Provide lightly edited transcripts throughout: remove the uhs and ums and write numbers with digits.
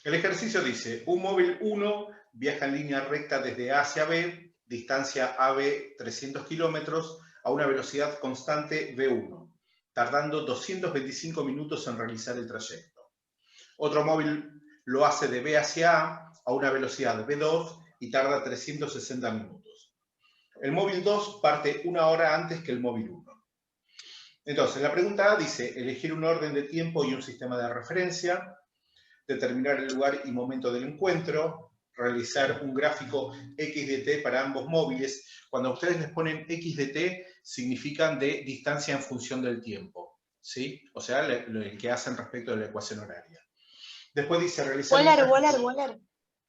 El ejercicio dice, un móvil 1 viaja en línea recta desde A hacia B, distancia AB 300 kilómetros, a una velocidad constante V1, tardando 225 minutos en realizar el trayecto. Otro móvil lo hace de B hacia a una velocidad V2 y tarda 360 minutos. El móvil 2 parte una hora antes que el móvil 1. Entonces, la pregunta A dice, elegir un orden de tiempo y un sistema de referencia, determinar el lugar y momento del encuentro, realizar un gráfico X de T para ambos móviles. Cuando ustedes les ponen X de T, significan de distancia en función del tiempo, ¿sí? O sea, el que hacen respecto de la ecuación horaria. Después dice realizar un gráfico. Waller.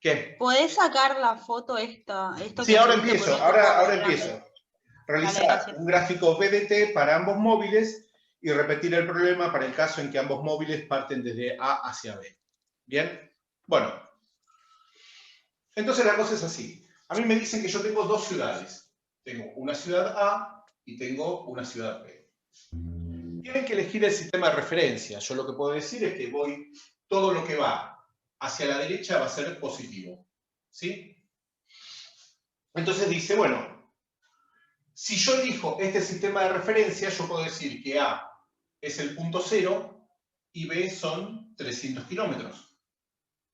¿Qué? ¿Podés sacar la foto esto Sí, que ahora subiste? empiezo, Porque no te puedo ahora ver empiezo. grande. Realizar Dale, un gráfico BDT para ambos móviles y repetir el problema para el caso en que ambos móviles parten desde A hacia B. ¿Bien? Bueno, entonces la cosa es así. A mí me dicen que yo tengo dos ciudades. Tengo una ciudad A y tengo una ciudad B. Tienen que elegir el sistema de referencia. Yo lo que puedo decir es que todo lo que va hacia la derecha va a ser positivo. ¿Sí? Entonces dice, bueno, si yo elijo este sistema de referencia, yo puedo decir que A es el punto cero y B son 300 kilómetros.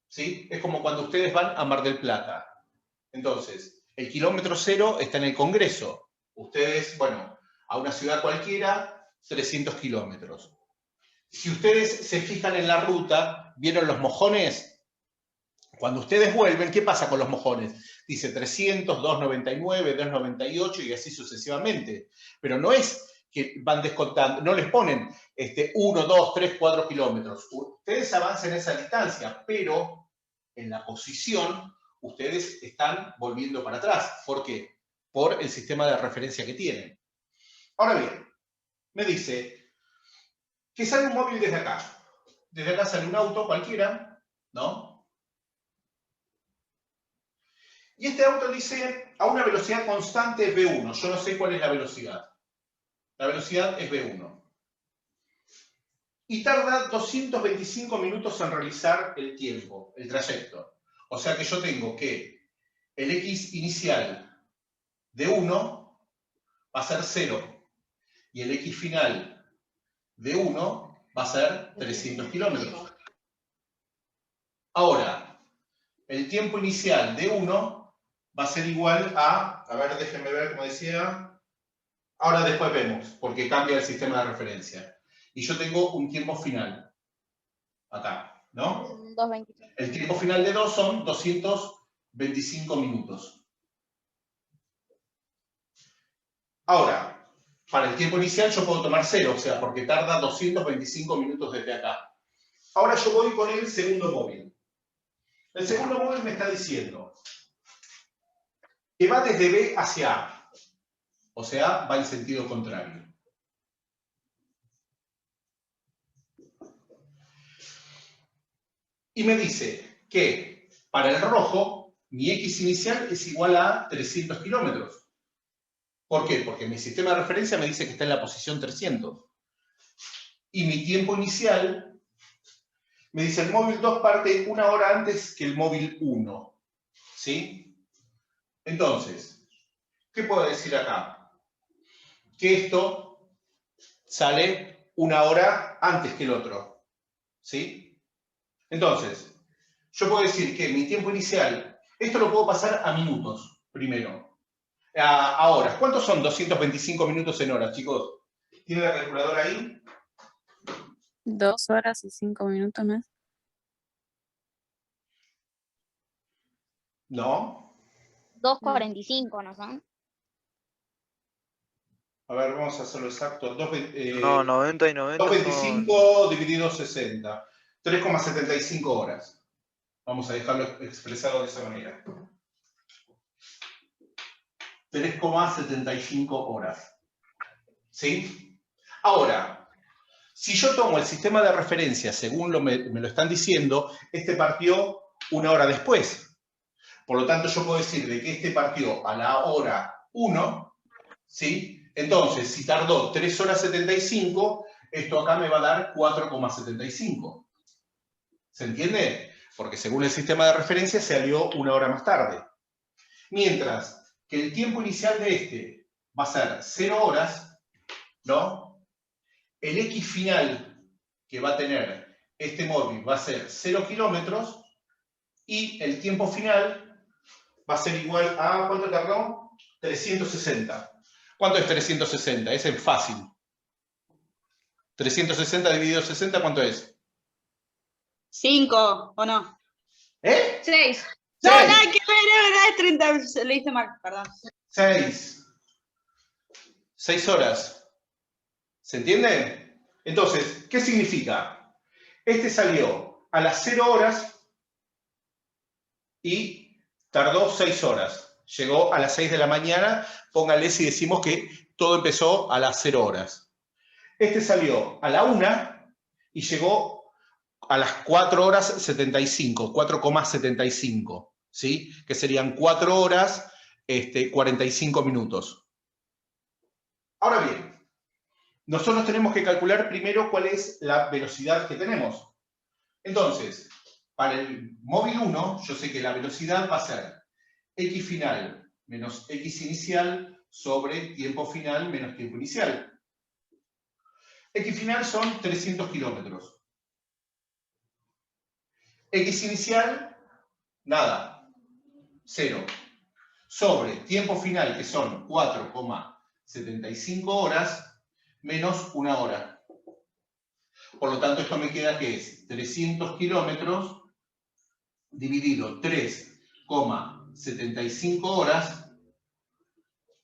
¿Sí? Es como cuando ustedes van a Mar del Plata. Entonces, el kilómetro cero está en el Congreso. Ustedes, bueno, a una ciudad cualquiera, 300 kilómetros. Si ustedes se fijan en la ruta, ¿vieron los mojones? Cuando ustedes vuelven, ¿qué pasa con los mojones? Dice 300, 299, 298 y así sucesivamente. Pero no es que van descontando, no les ponen 1, 2, 3, 4 kilómetros. Ustedes avanzan esa distancia, pero en la posición ustedes están volviendo para atrás. ¿Por qué? Por el sistema de referencia que tienen. Ahora bien, me dice que sale un móvil desde acá. Desde acá sale un auto cualquiera, ¿no? Y este auto dice a una velocidad constante V1. Yo no sé cuál es la velocidad. La velocidad es V1. Y tarda 225 minutos en realizar el tiempo, el trayecto. O sea que yo tengo que el X inicial de 1 va a ser 0. Y el X final de 1 va a ser 300 kilómetros. Ahora, el tiempo inicial de 1 va a ser igual a ver, déjenme ver cómo decía. Ahora después vemos, porque cambia el sistema de referencia. Y yo tengo un tiempo final. Acá, ¿no? 2.25. El tiempo final de 2 son 225 minutos. Ahora, para el tiempo inicial yo puedo tomar 0, o sea, porque tarda 225 minutos desde acá. Ahora yo voy con el segundo móvil. El segundo móvil me está diciendo que va desde B hacia A. O sea, va en sentido contrario. Y me dice que para el rojo, mi X inicial es igual a 300 kilómetros. ¿Por qué? Porque mi sistema de referencia me dice que está en la posición 300. Y mi tiempo inicial me dice el móvil 2 parte una hora antes que el móvil 1. ¿Sí? Entonces, ¿qué puedo decir acá? Que esto sale una hora antes que el otro. ¿Sí? Entonces, yo puedo decir que mi tiempo inicial, esto lo puedo pasar a minutos primero. A horas. ¿Cuántos son 225 minutos en horas, chicos? ¿Tiene la calculadora ahí? 2 horas y 5 minutos más. No. 2.45, ¿no son? A ver, vamos a hacerlo exacto. No, 90 y 90 225 dividido 60. 3,75 horas. Vamos a dejarlo expresado de esa manera. 3,75 horas. ¿Sí? Ahora, si yo tomo el sistema de referencia según me lo están diciendo, este partió una hora después. Por lo tanto, yo puedo decir de que este partió a la hora 1, ¿sí? Entonces, si tardó 3 horas 75, esto acá me va a dar 4,75. ¿Se entiende? porque según el sistema de referencia salió 1 hora más tarde. Mientras que el tiempo inicial de este va a ser 0 horas, ¿no? El X final que va a tener este móvil va a ser 0 kilómetros y el tiempo final va a ser igual a, ¿cuánto tardó? 360. ¿Cuánto es 360? Ese es fácil. 360 dividido 60, ¿cuánto es? 5, ¿o no? ¿Eh? 6. No, 6. nada que ver, es 30, le hice mal, perdón. 6. 6 horas. ¿Se entiende? Entonces, ¿qué significa? Este salió a las 0 horas y tardó 6 horas. Llegó a las 6 de la mañana, póngale si decimos que todo empezó a las 0 horas. Este salió a la 1 y llegó a las 4 horas 75, 4,75, ¿sí? Que serían 4 horas 45 minutos. Ahora bien, nosotros tenemos que calcular primero cuál es la velocidad que tenemos. Entonces, para el móvil 1, yo sé que la velocidad va a ser X final menos X inicial sobre tiempo final menos tiempo inicial. X final son 300 kilómetros. X inicial, nada, 0. Sobre tiempo final, que son 4,75 horas, menos 1 hora. Por lo tanto, esto me queda que es 300 kilómetros dividido 3,75 horas,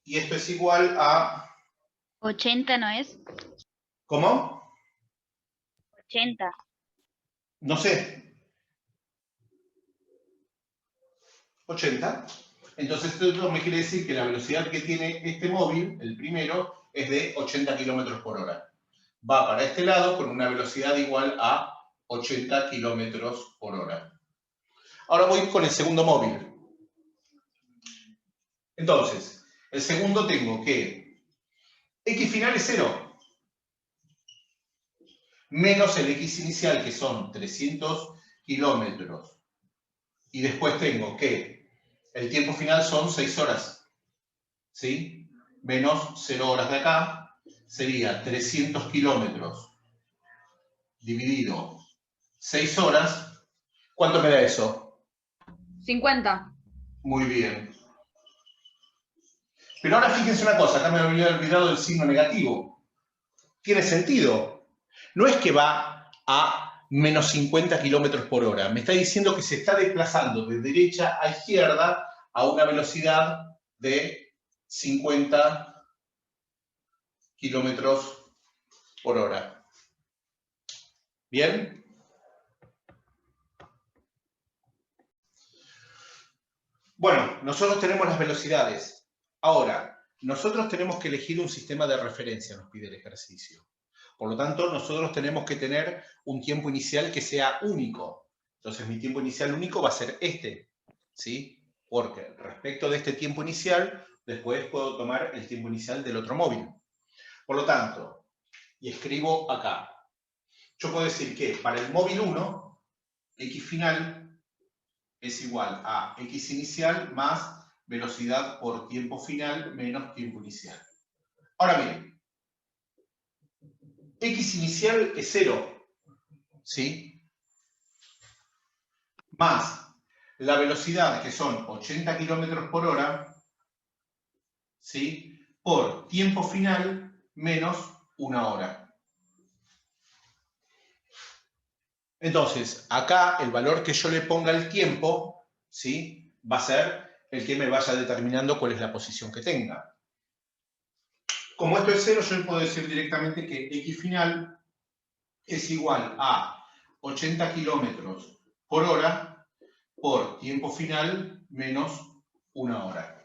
y esto es igual a... 80, ¿no es? ¿Cómo? 80. No sé. 80. Entonces, esto me quiere decir que la velocidad que tiene este móvil, el primero, es de 80 kilómetros por hora. Va para este lado con una velocidad igual a 80 kilómetros por hora. Ahora voy con el segundo móvil. Entonces, el segundo tengo que X final es 0, menos el X inicial, que son 300 kilómetros. Y después tengo que el tiempo final son 6 horas, ¿sí? Menos 0 horas de acá, sería 300 kilómetros dividido 6 horas. ¿Cuánto me da eso? 50. Muy bien. Pero ahora fíjense una cosa, acá me había olvidado el signo negativo. Tiene sentido. No es que va a menos 50 kilómetros por hora. Me está diciendo que se está desplazando de derecha a izquierda a una velocidad de 50 kilómetros por hora. ¿Bien? Bueno, nosotros tenemos las velocidades. Ahora, nosotros tenemos que elegir un sistema de referencia, nos pide el ejercicio. Por lo tanto, nosotros tenemos que tener un tiempo inicial que sea único. Entonces, mi tiempo inicial único va a ser este, ¿sí? Porque respecto de este tiempo inicial, después puedo tomar el tiempo inicial del otro móvil. Por lo tanto, y escribo acá, yo puedo decir que para el móvil 1, X final es igual a X inicial más velocidad por tiempo final menos tiempo inicial. Ahora bien, X inicial es 0, ¿sí? Más la velocidad, que son 80 kilómetros por hora, ¿sí? Por tiempo final menos 1 hora. Entonces, acá el valor que yo le ponga al tiempo, ¿sí? Va a ser el que me vaya determinando cuál es la posición que tenga. Como esto es 0, yo puedo decir directamente que X final es igual a 80 kilómetros por hora por tiempo final menos 1 hora.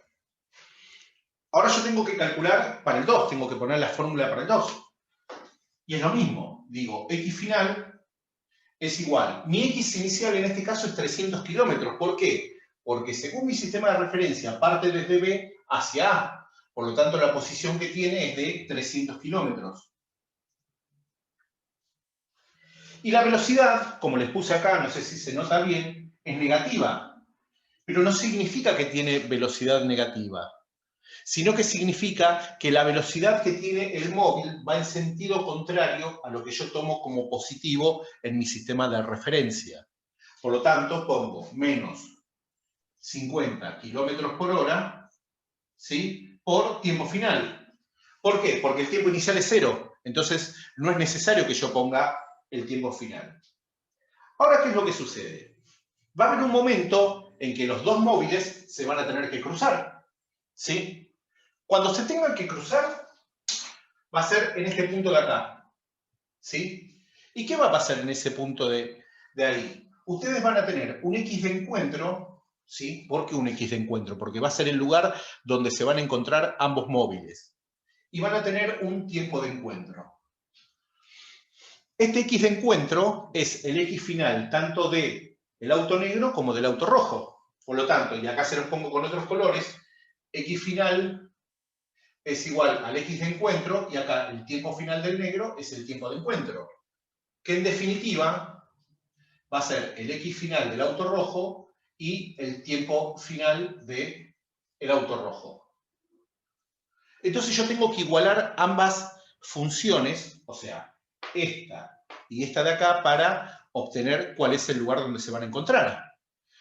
Ahora yo tengo que calcular para el 2, tengo que poner la fórmula para el 2. Y es lo mismo, digo, X final es igual. Mi X inicial en este caso es 300 kilómetros. ¿Por qué? Porque según mi sistema de referencia parte desde B hacia A. Por lo tanto, la posición que tiene es de 300 kilómetros. Y la velocidad, como les puse acá, no sé si se nota bien, es negativa. Pero no significa que tiene velocidad negativa, sino que significa que la velocidad que tiene el móvil va en sentido contrario a lo que yo tomo como positivo en mi sistema de referencia. Por lo tanto, pongo menos 50 kilómetros por hora, ¿sí?, por tiempo final. ¿Por qué? Porque el tiempo inicial es 0. Entonces, no es necesario que yo ponga el tiempo final. Ahora, ¿qué es lo que sucede? Va a haber un momento en que los dos móviles se van a tener que cruzar, ¿sí? Cuando se tengan que cruzar, va a ser en este punto de acá, ¿sí? ¿Y qué va a pasar en ese punto de ahí? Ustedes van a tener un X de encuentro, ¿sí? ¿Por qué un X de encuentro? Porque va a ser el lugar donde se van a encontrar ambos móviles. Y van a tener un tiempo de encuentro. Este X de encuentro es el X final tanto del auto negro como del auto rojo. Por lo tanto, y acá se los pongo con otros colores, X final es igual al X de encuentro, y acá el tiempo final del negro es el tiempo de encuentro. Que en definitiva va a ser el X final del auto rojo y el tiempo final del auto rojo. Entonces yo tengo que igualar ambas funciones, o sea, esta y esta de acá, para obtener cuál es el lugar donde se van a encontrar.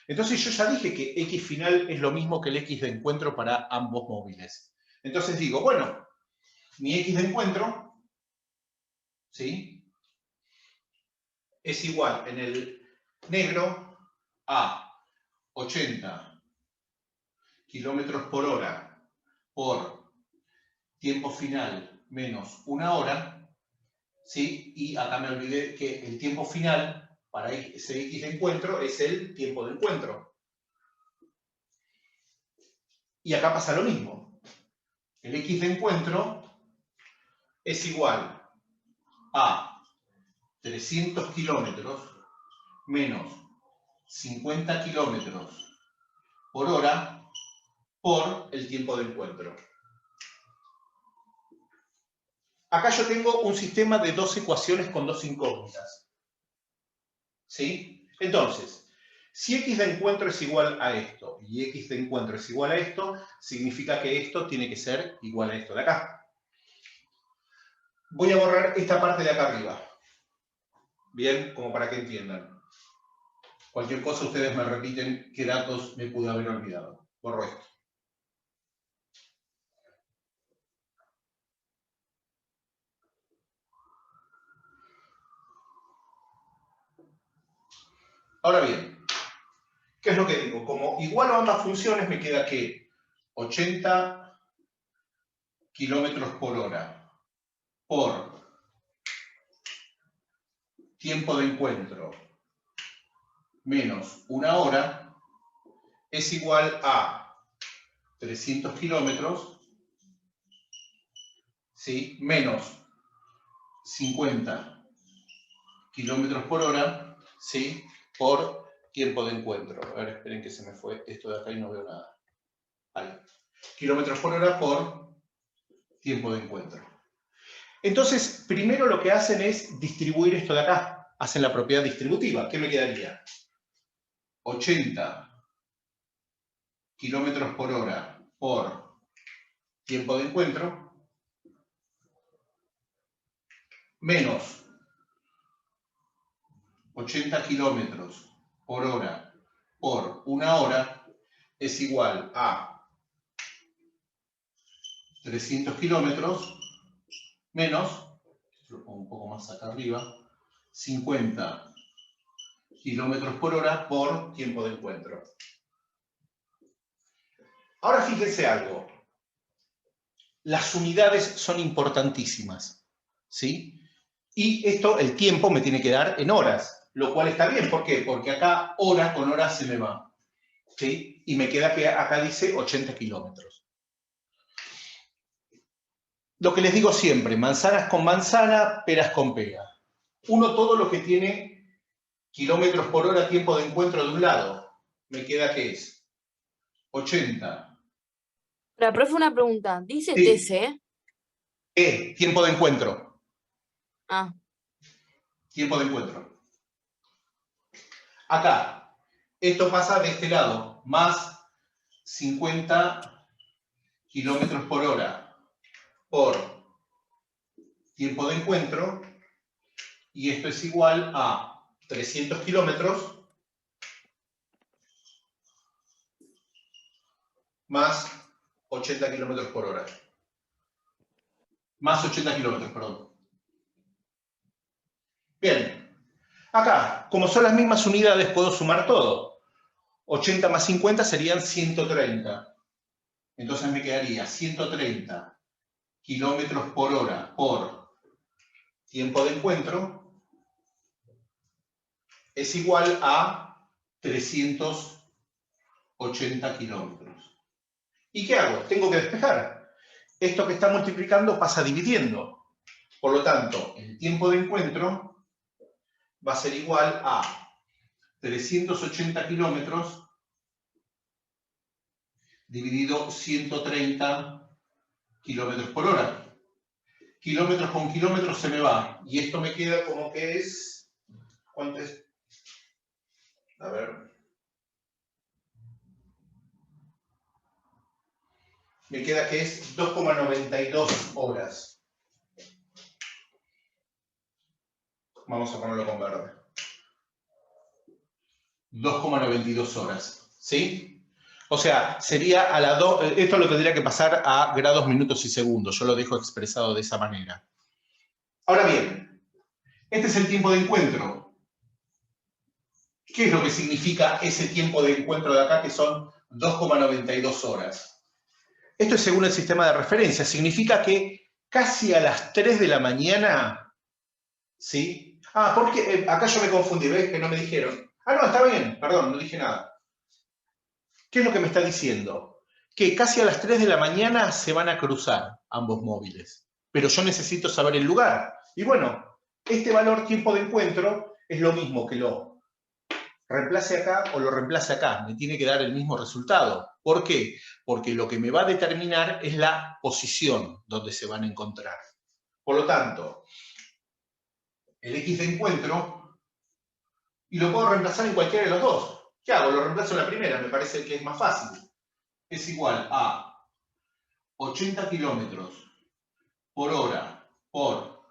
Entonces yo ya dije que X final es lo mismo que el X de encuentro para ambos móviles. Entonces digo, bueno, mi X de encuentro, ¿sí?, es igual en el negro a 80 kilómetros por hora por tiempo final menos 1 hora, ¿sí? Y acá me olvidé que el tiempo final para ese X de encuentro es el tiempo de encuentro. Y acá pasa lo mismo. El X de encuentro es igual a 300 kilómetros menos 50 kilómetros por hora por el tiempo de encuentro. Acá yo tengo un sistema de dos ecuaciones con dos incógnitas, ¿sí? Entonces, si X de encuentro es igual a esto y X de encuentro es igual a esto, significa que esto tiene que ser igual a esto de acá. Voy a borrar esta parte de acá arriba. Bien, como para que entiendan. Cualquier cosa ustedes me repiten qué datos me pude haber olvidado. Borro esto. Ahora bien, ¿qué es lo que digo? Como igualo ambas funciones, me queda que 80 kilómetros por hora por tiempo de encuentro menos 1 hora es igual a 300 kilómetros, ¿sí?, menos 50 kilómetros por hora, ¿sí?, por tiempo de encuentro. A ver, esperen que se me fue esto de acá y no veo nada. Ahí. Kilómetros por hora por tiempo de encuentro. Entonces, primero lo que hacen es distribuir esto de acá. Hacen la propiedad distributiva. ¿Qué me quedaría? 80 kilómetros por hora por tiempo de encuentro menos 80 kilómetros por hora por 1 hora es igual a 300 kilómetros menos, lo pongo un poco más acá arriba, 50 kilómetros por hora por tiempo de encuentro. Ahora fíjense algo. Las unidades son importantísimas, ¿sí? Y esto, el tiempo, me tiene que dar en horas, lo cual está bien. ¿Por qué? Porque acá hora con hora se me va, ¿sí? Y me queda que acá dice 80 kilómetros. Lo que les digo siempre, manzanas con manzana, peras con pera. Uno todo lo que tiene kilómetros por hora tiempo de encuentro de un lado, me queda que es 80. La profe, una pregunta. ¿Dice Sí. TC? Tiempo de encuentro. Ah. Tiempo de encuentro. Acá, esto pasa de este lado, más 50 kilómetros por hora por tiempo de encuentro, y esto es igual a 300 kilómetros más 80 kilómetros por hora. Más 80 kilómetros, perdón. Bien. Acá, como son las mismas unidades, puedo sumar todo. 80 más 50 serían 130. Entonces me quedaría 130 kilómetros por hora por tiempo de encuentro es igual a 380 kilómetros. ¿Y qué hago? Tengo que despejar. Esto que está multiplicando pasa dividiendo. Por lo tanto, el tiempo de encuentro va a ser igual a 380 kilómetros dividido 130 kilómetros por hora. Kilómetros con kilómetros se me va. Y esto me queda como que es... ¿Cuánto es? A ver. Me queda que es 2,92 horas. Vamos a ponerlo con verde. 2,92 horas. ¿Sí? O sea, sería a la esto lo tendría que pasar a grados, minutos y segundos. Yo lo dejo expresado de esa manera. Ahora bien, este es el tiempo de encuentro. ¿Qué es lo que significa ese tiempo de encuentro de acá, que son 2,92 horas? Esto es según el sistema de referencia. Significa que casi a las 3 de la mañana, ¿sí? Ah, porque acá yo me confundí, ¿ves? Que no me dijeron. Ah, no, está bien, perdón, no dije nada. ¿Qué es lo que me está diciendo? Que casi a las 3 de la mañana se van a cruzar ambos móviles. Pero yo necesito saber el lugar. Y bueno, este valor tiempo de encuentro es lo mismo que lo reemplace acá o lo reemplace acá. Me tiene que dar el mismo resultado. ¿Por qué? Porque lo que me va a determinar es la posición donde se van a encontrar. Por lo tanto, el X de encuentro, y lo puedo reemplazar en cualquiera de los dos. ¿Qué hago? Lo reemplazo en la primera, me parece que es más fácil. Es igual a 80 kilómetros por hora por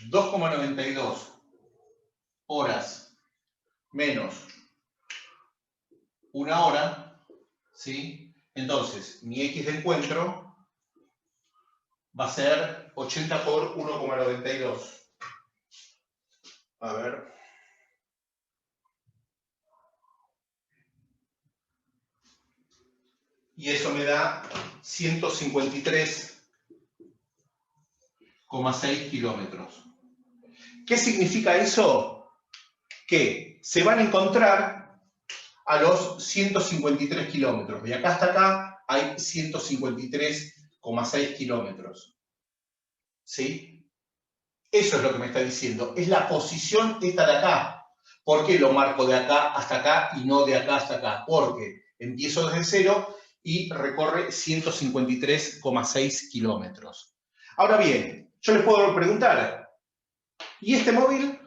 2,92 horas menos una hora, ¿sí? Entonces, mi X de encuentro va a ser 80 por 1,92. A ver. Y eso me da 153,6 kilómetros. ¿Qué significa eso? Que se van a encontrar a los 153 kilómetros. De acá hasta acá hay 153,6 kilómetros. ¿Sí? Eso es lo que me está diciendo. Es la posición esta de acá. ¿Por qué lo marco de acá hasta acá y no de acá hasta acá? Porque empiezo desde cero y recorre 153,6 kilómetros. Ahora bien, yo les puedo preguntar, ¿y este móvil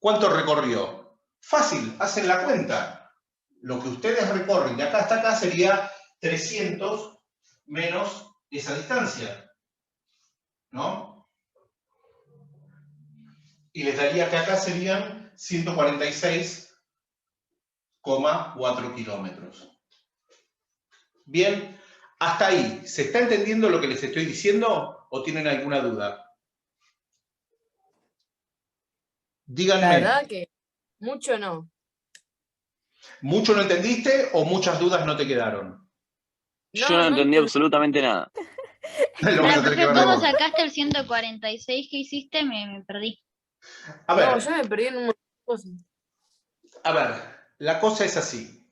cuánto recorrió? Fácil, hacen la cuenta. Lo que ustedes recorren de acá hasta acá sería 300 menos esa distancia, ¿no? Y les daría que acá serían 146,4 kilómetros. Bien, hasta ahí, ¿se está entendiendo lo que les estoy diciendo o tienen alguna duda? Díganme. La verdad que mucho no. ¿Mucho no entendiste o muchas dudas no te quedaron? Yo no entendí absolutamente nada. Lo vas a tener que ver de ¿Cómo vos. sacaste el 146 que hiciste? Me perdí. A ver, No, yo me perdí en un montón de cosas. a ver, la cosa es así.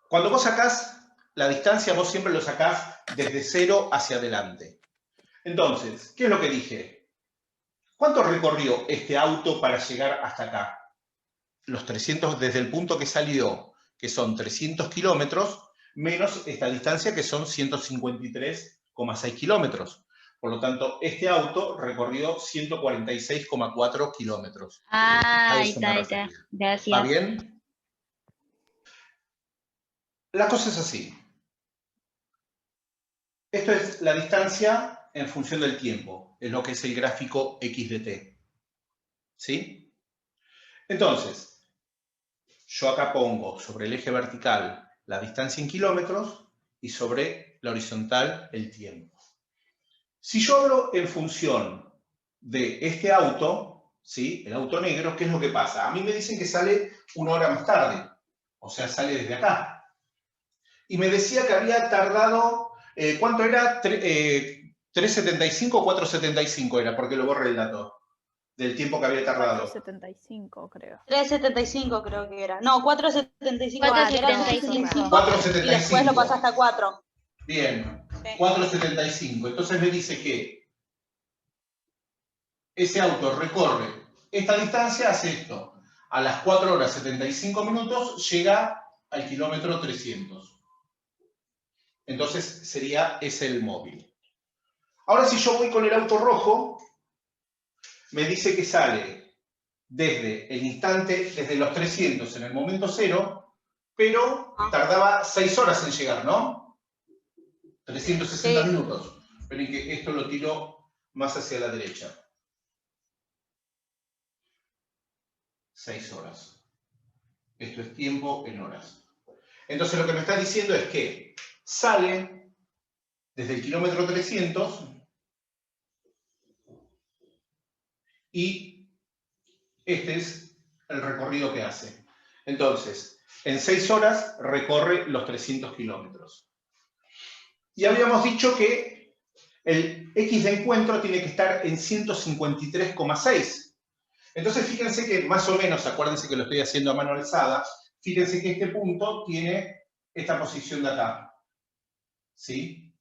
Cuando vos sacás la distancia, vos siempre lo sacás desde cero hacia adelante. Entonces, ¿qué es lo que dije? ¿Cuánto recorrió este auto para llegar hasta acá? Los 300 desde el punto que salió, que son 300 kilómetros, menos esta distancia que son 153,6 kilómetros. Por lo tanto, este auto recorrió 146,4 kilómetros. Ah, A ahí eso está, me ahí está. refería. ¿Va Gracias. bien? La cosa es así. Esto es la distancia en función del tiempo, es lo que es el gráfico x de t. ¿Sí? Entonces, yo acá pongo sobre el eje vertical la distancia en kilómetros y sobre la horizontal el tiempo. Si yo hablo en función de este auto, ¿sí? El auto negro, ¿qué es lo que pasa? A mí me dicen que sale 1 hora más tarde, o sea, sale desde acá. Y me decía que había tardado, ¿cuánto era? 3,75 o 4,75 era, porque lo borré el dato del tiempo que había tardado. 4,75 creo. 3,75 creo que era. No, 4,75. 4,75. 4,75. Y después lo pasaste a 4. Bien, Sí. 4,75. Entonces me dice que ese auto recorre esta distancia, hace esto. A las 4 horas 75 minutos llega al kilómetro 300. Entonces sería ese el móvil. Ahora si yo voy con el auto rojo, me dice que sale desde el instante, desde los 300 en el momento cero, pero tardaba 6 horas en llegar, ¿no? 360 Sí. minutos. Esperen que esto lo tiro más hacia la derecha. 6 horas. Esto es tiempo en horas. Entonces lo que me está diciendo es que sale desde el kilómetro 300 y este es el recorrido que hace. Entonces, en 6 horas recorre los 300 kilómetros. Y habíamos dicho que el X de encuentro tiene que estar en 153,6. Entonces, fíjense que más o menos, acuérdense que lo estoy haciendo a mano alzada, fíjense que este punto tiene esta posición de acá. ¿Sí?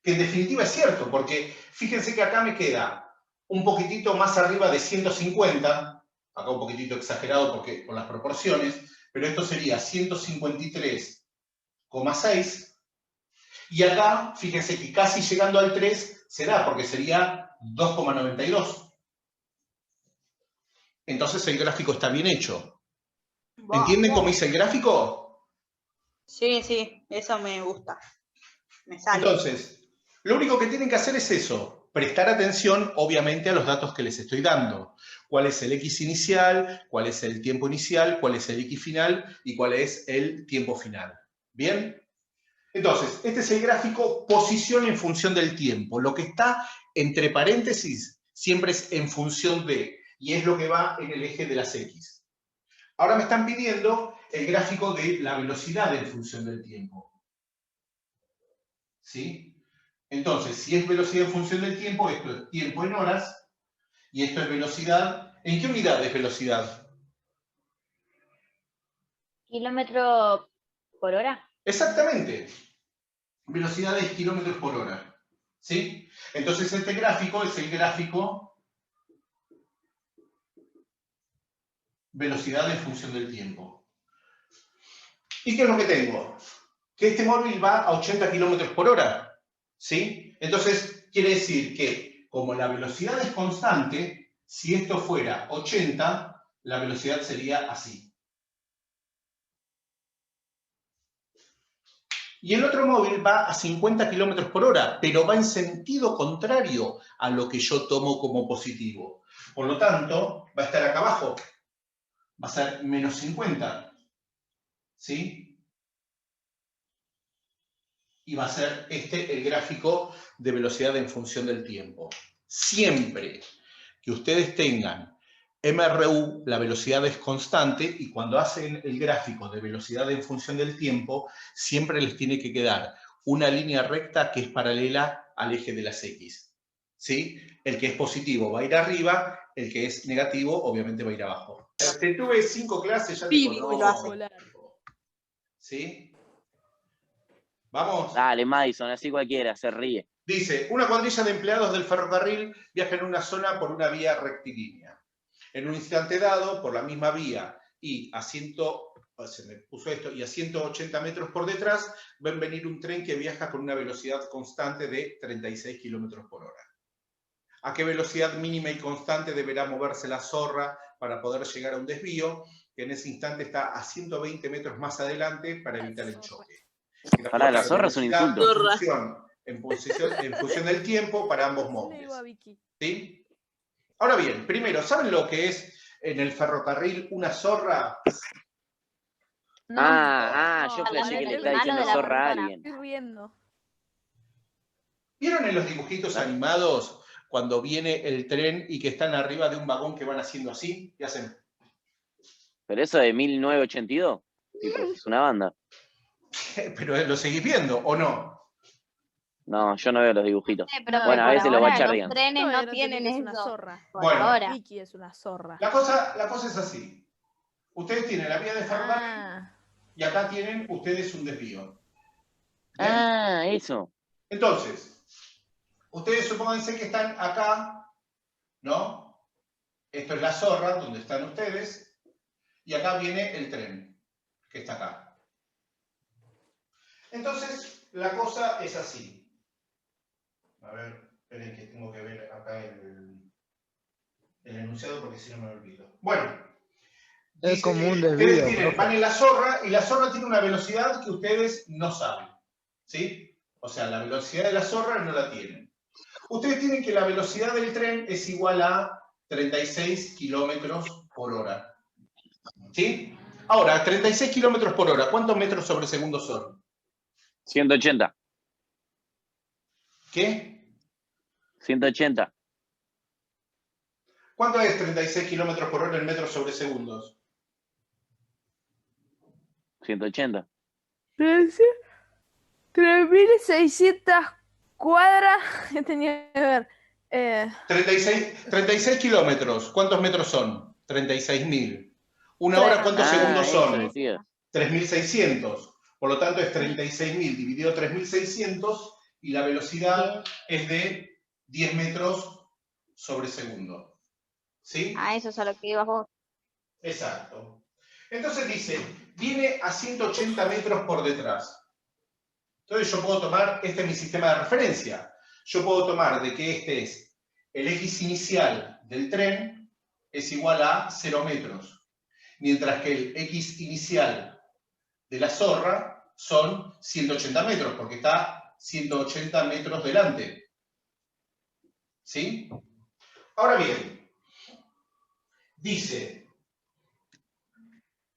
Que en definitiva es cierto, porque fíjense que acá me queda un poquitito más arriba de 150, acá un poquitito exagerado porque por las proporciones, pero esto sería 153,6, y acá, fíjense que casi llegando al 3 se da, porque sería 2,92. Entonces el gráfico está bien hecho. ¿Entienden cómo hice el gráfico? Sí, sí, eso me gusta. Me sale. Entonces, lo único que tienen que hacer es eso, prestar atención, obviamente, a los datos que les estoy dando. ¿Cuál es el X inicial? ¿Cuál es el tiempo inicial? ¿Cuál es el X final? ¿Y cuál es el tiempo final? ¿Bien? Entonces, este es el gráfico posición en función del tiempo. Lo que está entre paréntesis siempre es en función de, y es lo que va en el eje de las X. Ahora me están pidiendo el gráfico de la velocidad en función del tiempo. ¿Sí? Entonces, si es velocidad en función del tiempo, esto es tiempo en horas, y esto es velocidad. ¿En qué unidad es velocidad? ¿Kilómetro por hora? Exactamente. Velocidad es kilómetros por hora. ¿Sí? Entonces, este gráfico es el gráfico velocidad en función del tiempo. ¿Y qué es lo que tengo? Que este móvil va a 80 kilómetros por hora. ¿Sí? Entonces, quiere decir que como la velocidad es constante, si esto fuera 80, la velocidad sería así. Y el otro móvil va a 50 kilómetros por hora, pero va en sentido contrario a lo que yo tomo como positivo. Por lo tanto, va a estar acá abajo. Va a ser menos 50. ¿Sí? Y va a ser este el gráfico de velocidad en función del tiempo. Siempre que ustedes tengan MRU, la velocidad es constante, y cuando hacen el gráfico de velocidad en función del tiempo, siempre les tiene que quedar una línea recta que es paralela al eje de las X. ¿Sí? El que es positivo va a ir arriba, el que es negativo obviamente va a ir abajo. Te tuve 5 clases, ya te conozco. ¿Sí? ¿Vamos? Dale, Madison, así cualquiera, se ríe. Dice, una cuadrilla de empleados del ferrocarril viaja en una zona por una vía rectilínea. En un instante dado, por la misma vía y a 100 se me puso esto, y a 180 metros por detrás, va a venir un tren que viaja con una velocidad constante de 36 kilómetros por hora. ¿A qué velocidad mínima y constante deberá moverse la zorra para poder llegar a un desvío? Que en ese instante está a 120 metros más adelante para evitar el choque. Para la zorra es un insulto. En función del tiempo para ambos móviles. ¿Sí? Ahora bien, primero, ¿saben lo que es en el ferrocarril una zorra? Yo pensé que le estaba diciendo zorra a alguien. Estoy riendo. ¿Vieron en los dibujitos animados cuando viene el tren y que están arriba de un vagón que van haciendo así? ¿Qué hacen? ¿Pero eso de 1982? Tipo, es una banda. ¿Pero lo seguís viendo o no? No, yo no veo los dibujitos. Pero Bueno, a veces los ahora bachardean. Los trenes no Todavía tienen es una eso. zorra. Por Bueno. ahora. Vicky es una zorra. La cosa es así. Ustedes tienen la vía de ferrocarril y acá tienen ustedes un desvío. ¿Bien? Eso. Entonces, ustedes supónganse que están acá, ¿no? Esto es la zorra, donde están ustedes, y acá viene el tren, que está acá. Entonces, la cosa es así. A ver, esperen que tengo que ver acá el enunciado porque si no me olvido. Bueno. Es como un ustedes desvío. van en la zorra y la zorra tiene una velocidad que ustedes no saben. ¿Sí? O sea, la velocidad de la zorra no la tienen. Ustedes tienen que la velocidad del tren es igual a 36 kilómetros por hora. ¿Sí? Ahora, 36 kilómetros por hora, ¿cuántos metros sobre segundo son? 180. ¿Qué? 180. ¿Cuánto es 36 kilómetros por hora en metros sobre segundos? 180. 3.600 cuadras. ¿Qué tenía que ver? 36 kilómetros, ¿cuántos metros son? 36.000. ¿Una hora cuántos segundos son? 3.600. Por lo tanto es 36.000 dividido 3.600 y la velocidad es de 10 metros sobre segundo. ¿Sí? Eso es a lo que ibas vos. Exacto. Entonces dice, viene a 180 metros por detrás. Entonces yo puedo tomar, este es mi sistema de referencia. Yo puedo tomar de que este es el X inicial del tren es igual a 0 metros. Mientras que el X inicial de la zorra son 180 metros, porque está 180 metros delante. ¿Sí? Ahora bien, dice,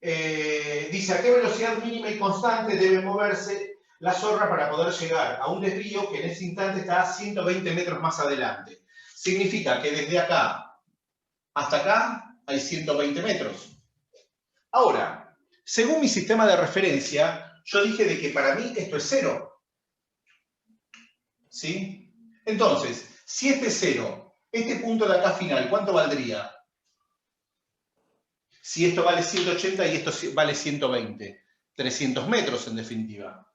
¿a qué velocidad mínima y constante debe moverse la zorra para poder llegar a un desvío que en ese instante está a 120 metros más adelante? Significa que desde acá hasta acá hay 120 metros. Ahora, según mi sistema de referencia, yo dije de que para mí esto es 0. ¿Sí? Entonces, si este es 0, este punto de acá final, ¿cuánto valdría? Si esto vale 180 y esto vale 120. 300 metros en definitiva.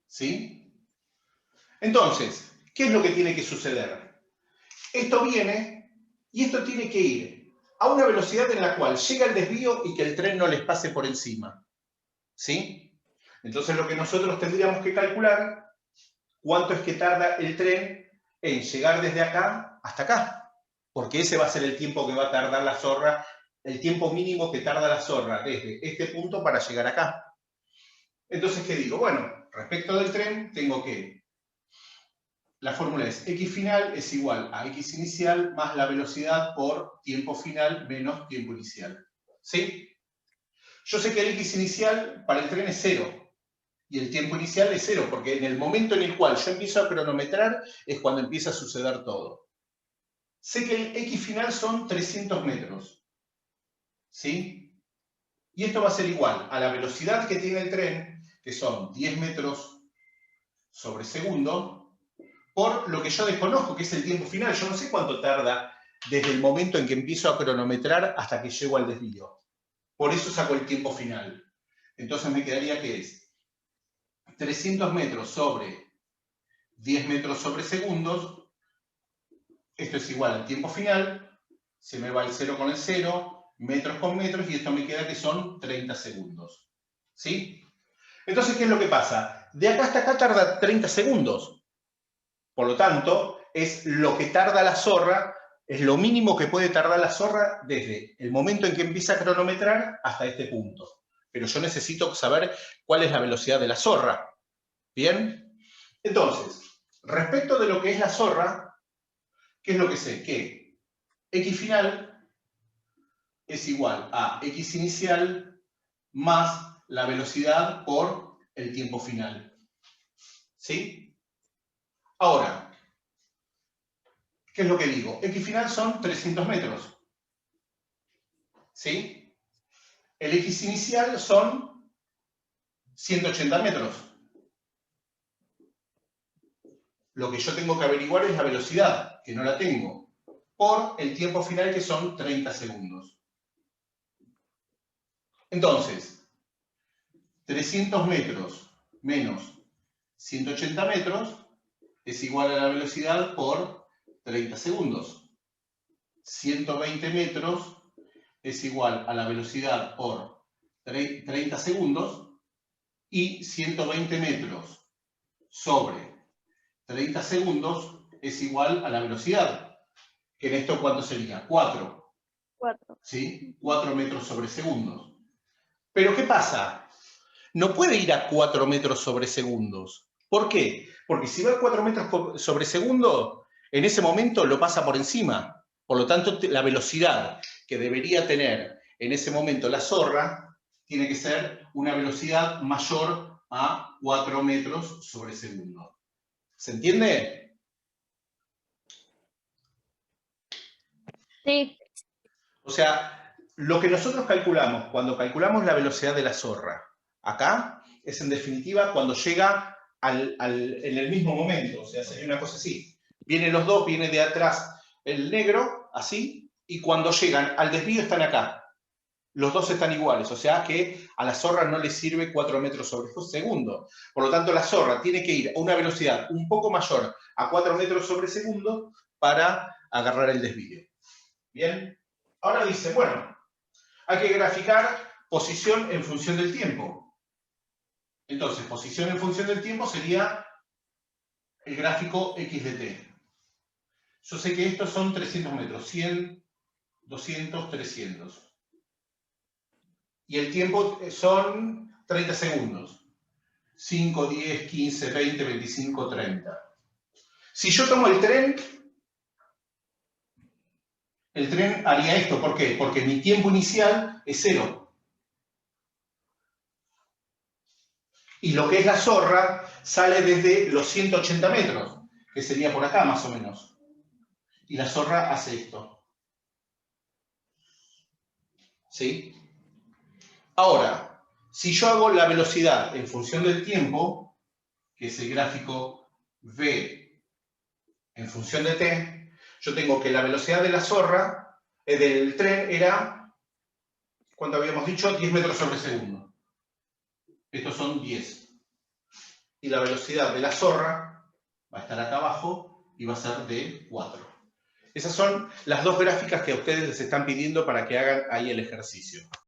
¿Sí? Entonces, ¿qué es lo que tiene que suceder? Esto viene y esto tiene que ir a una velocidad en la cual llega el desvío y que el tren no les pase por encima. ¿Sí? Entonces lo que nosotros tendríamos que calcular, cuánto es que tarda el tren en llegar desde acá hasta acá. Porque ese va a ser el tiempo que va a tardar la zorra, el tiempo mínimo que tarda la zorra desde este punto para llegar acá. Entonces, ¿qué digo? Bueno, respecto del tren, tengo que... La fórmula es X final es igual a X inicial más la velocidad por tiempo final menos tiempo inicial. ¿Sí? Yo sé que el X inicial para el tren es 0. Y el tiempo inicial es 0, porque en el momento en el cual yo empiezo a cronometrar es cuando empieza a suceder todo. Sé que el X final son 300 metros. ¿Sí? Y esto va a ser igual a la velocidad que tiene el tren, que son 10 metros sobre segundo, por lo que yo desconozco, que es el tiempo final. Yo no sé cuánto tarda desde el momento en que empiezo a cronometrar hasta que llego al desvío. Por eso saco el tiempo final. Entonces me quedaría que es 300 metros sobre 10 metros sobre segundos. Esto es igual al tiempo final. Se me va el 0 con el 0. metros con metros, y esto me queda que son 30 segundos. ¿Sí? Entonces, ¿qué es lo que pasa? De acá hasta acá tarda 30 segundos. Por lo tanto, es lo que tarda la zorra, es lo mínimo que puede tardar la zorra desde el momento en que empieza a cronometrar hasta este punto. Pero yo necesito saber cuál es la velocidad de la zorra. ¿Bien? Entonces, respecto de lo que es la zorra, ¿qué es lo que sé? Que x final es igual a x inicial más la velocidad por el tiempo final. ¿Sí? Ahora, ¿qué es lo que digo? X final son 300 metros. ¿Sí? El X inicial son 180 metros. Lo que yo tengo que averiguar es la velocidad, que no la tengo, por el tiempo final, que son 30 segundos. Entonces, 300 metros menos 180 metros es igual a la velocidad por 30 segundos. 120 metros es igual a la velocidad por 30 segundos, y 120 metros sobre 30 segundos es igual a la velocidad, que en esto ¿cuánto sería? 4. 4. ¿Sí? 4 metros sobre segundos. Pero ¿qué pasa? No puede ir a 4 metros sobre segundos. ¿Por qué? Porque si va a 4 metros sobre segundo, en ese momento lo pasa por encima. Por lo tanto, la velocidad que debería tener en ese momento la zorra tiene que ser una velocidad mayor a 4 metros sobre segundo. ¿Se entiende? Sí. O sea, lo que nosotros calculamos cuando calculamos la velocidad de la zorra, acá, es en definitiva cuando llega en el mismo momento. O sea, sería una cosa así. Vienen los dos, viene de atrás el negro, así, y cuando llegan al desvío están acá. Los dos están iguales, o sea que a la zorra no le sirve 4 metros sobre segundo. Por lo tanto, la zorra tiene que ir a una velocidad un poco mayor a 4 metros sobre segundo para agarrar el desvío. ¿Bien? Ahora dice, bueno, hay que graficar posición en función del tiempo. Entonces, posición en función del tiempo sería el gráfico x de t. Yo sé que estos son 300 metros, 100, 200, 300. Y el tiempo son 30 segundos. 5, 10, 15, 20, 25, 30. Si yo tomo el tren haría esto. ¿Por qué? Porque mi tiempo inicial es 0. Y lo que es la zorra sale desde los 180 metros, que sería por acá más o menos. Y la zorra hace esto. ¿Sí? Ahora, si yo hago la velocidad en función del tiempo, que es el gráfico v en función de t, yo tengo que la velocidad de la zorra, del tren, era, ¿cuánto habíamos dicho? 10 metros sobre segundo. Estos son 10. Y la velocidad de la zorra va a estar acá abajo y va a ser de 4. Esas son las dos gráficas que a ustedes les están pidiendo para que hagan ahí el ejercicio.